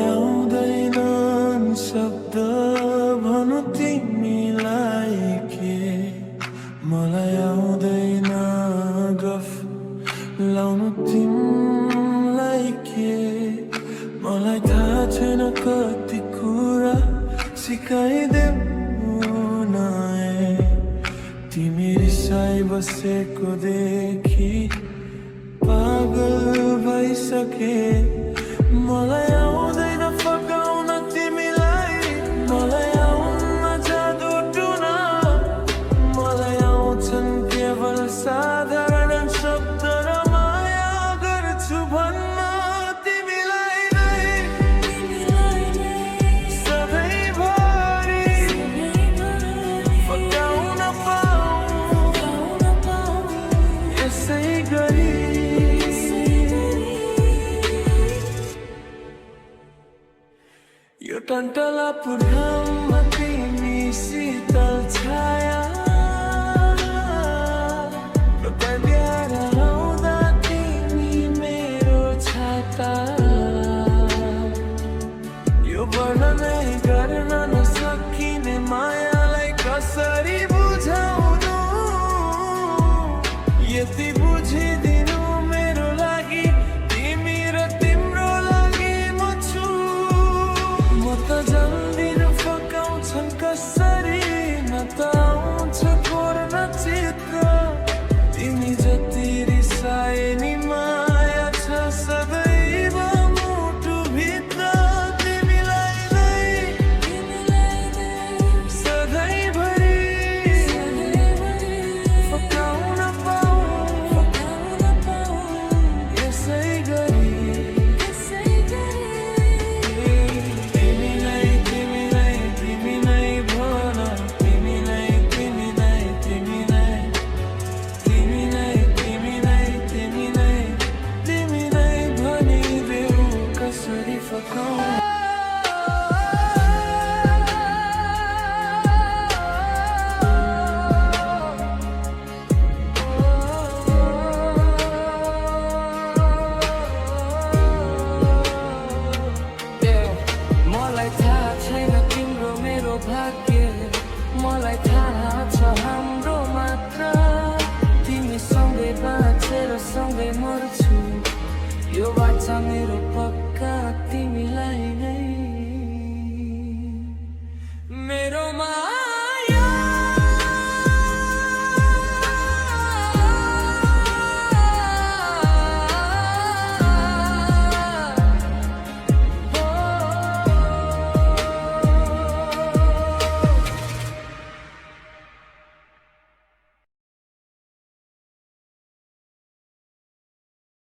आउँदैनन् शब्द भनु तिमीलाई के मलाई आउँदैन गफ लाउनु तिमीलाई के मलाई थाहा छैन कति कुरा सिकाइदेऊ न तिमी रिसाइ बसेको देखि पागल भइसके मलाई आउँदैन फकाउन तिमीलाई मलाई आउन जादु टुन मलाई आउँछन् केवल साधारण शब्द र माया गर्छु भन्न तिमीलाई नै सधैँभरि फकाउन पाऊँ यसै गरी यो टन्टला पुर्खामा तिमी शीतल छाया बिहार आउँदा तिमी मेरो छाता यो वर्णनै गर्न नसकिने मायालाई कसरी बुझाउनु यति बुझिदिनु मेरो लागि तिमी र तिम्रो लागि म छु म त जान्दिनँ फकाउँछन् कसरी न त आउँछ कोर्न चित्र तिमी जति रिसाए नि माया छ सदैव मुटुभित्र तिमीलाई नै सधैँभरि फकाउन पाऊँ यसै गरी तिमी नै भन तिमी नै भनिदेऊ कसरी फकाउँ मलाई थाहा छैन तिम्रो मेरो भाग्य मलाई